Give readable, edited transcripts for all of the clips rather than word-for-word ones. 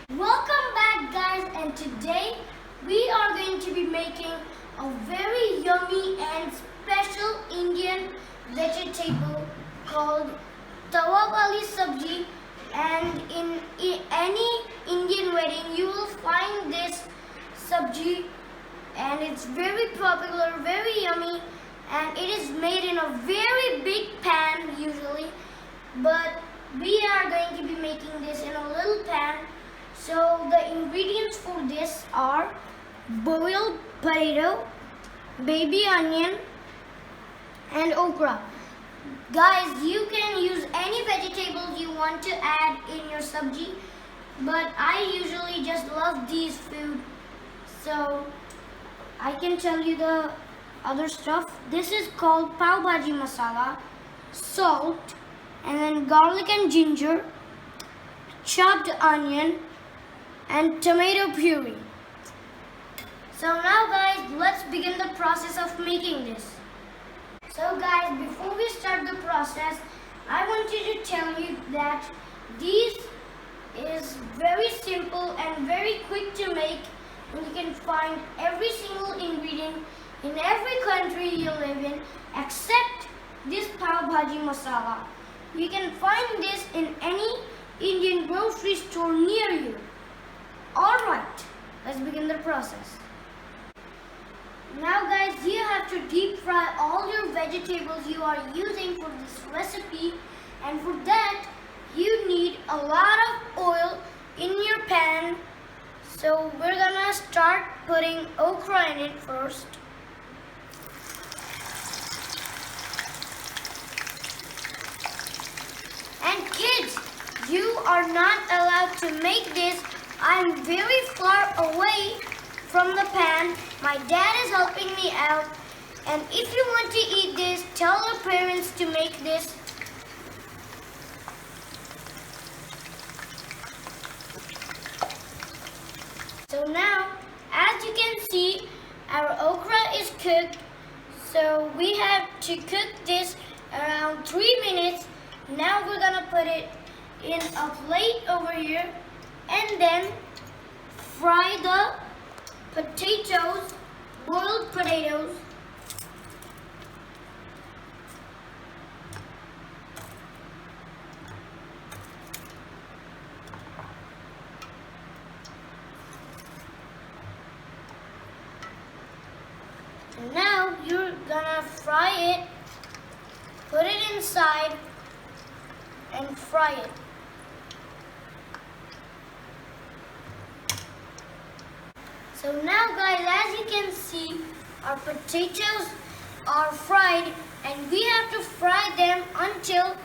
Welcome back guys, and today we are going to be making a very yummy and special Indian vegetable called Tawa Wali Sabzi, and in any Indian wedding you will find this sabji, and it's very popular, very yummy, and it is made in a very big pan usually, but we are going to be making this in a little pan. So the ingredients for this are boiled potato, baby onion, and okra. Guys, you can use any vegetables you want to add in your sabji, but I usually just love these food, so I can tell you the other stuff. This is called pav bhaji masala, salt, and then garlic and ginger, chopped onion, and tomato puree. So now guys, let's begin the process of making this. So guys, before we start the process, I want to tell you that this is very simple and very quick to make, and you can find every single ingredient in every country you live in except this pav bhaji masala. You can find this in any Indian grocery store near you. Alright, let's begin the process. Now guys, you have to deep fry all your vegetables you are using for this recipe, and for that you need a lot of oil in your pan. So we're gonna start putting okra in it first. And kids, you are not allowed to make this. I'm very far away from the pan. My dad is helping me out. And if you want to eat this, tell your parents to make this. So now, as you can see, our okra is cooked. So we have to cook this around 3 minutes. Now we're gonna put it in a plate over here, and then fry the potatoes, boiled potatoes. And now you're gonna fry it, put it inside, and fry it. So now guys, as you can see, our potatoes are fried, and we have to fry them until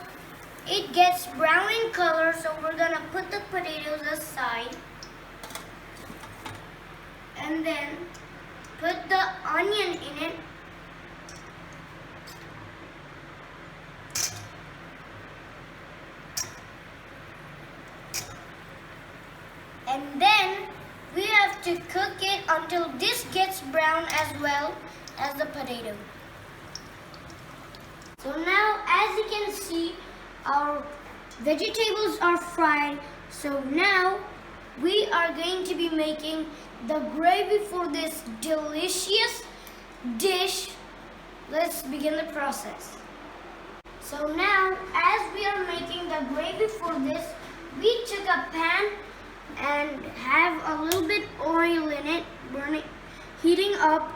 it gets brown in color. So we're gonna put the potatoes aside, and then put the onion in it. And then we have to cook it until this gets brown as well as the potato. So now, as you can see, our vegetables are fried. So now we are going to be making the gravy for this delicious dish. Let's begin the process. So now, as we are making the gravy for this, we took a pan and have a little bit oil in it, heating up.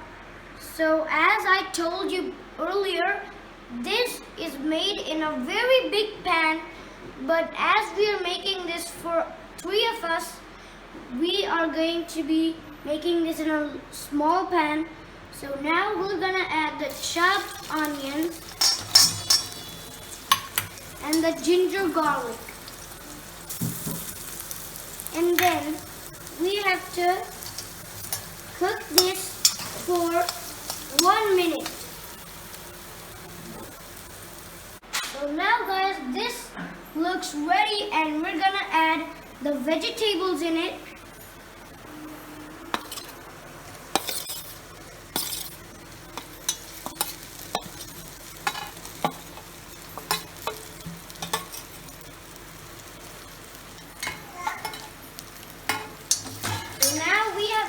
So as I told you earlier, this is made in a very big pan, but as we are making this for 3 of us, we are going to be making this in a small pan. So now we're gonna add the chopped onions and the ginger garlic. And then we have to cook this for 1 minute. So now guys, this looks ready, and we're gonna add the vegetables in it.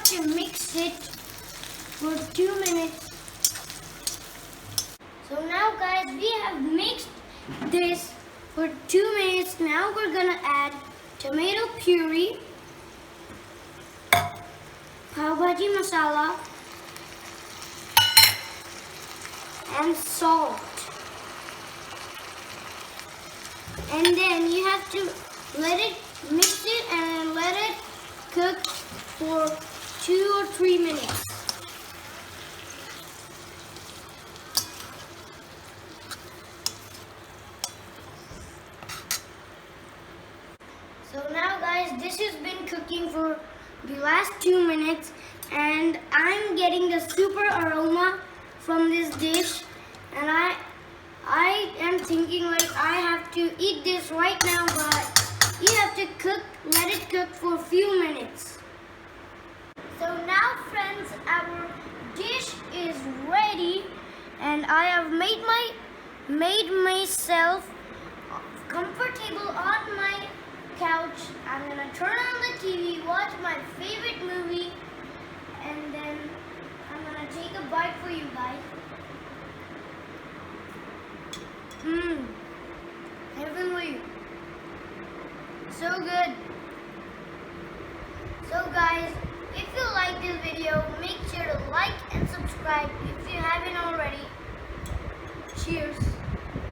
to mix it for 2 minutes. So now guys, we have mixed this for 2 minutes. Now we're gonna add tomato puree, pav bhaji masala, and salt. And then you have to mix it and let it cook for 2 or 3 minutes. So now guys, this has been cooking for the last 2 minutes and I'm getting the super aroma from this dish, and I am thinking like I have to eat this right now, but you have to let it cook for a few minutes. So now friends, our dish is ready and I have made myself comfortable on my couch. I'm gonna turn on the TV, watch my favorite movie, and then I'm gonna take a bite for you guys. Heavenly. So good. So guys, if you like this video, make sure to like and subscribe if you haven't already. Cheers.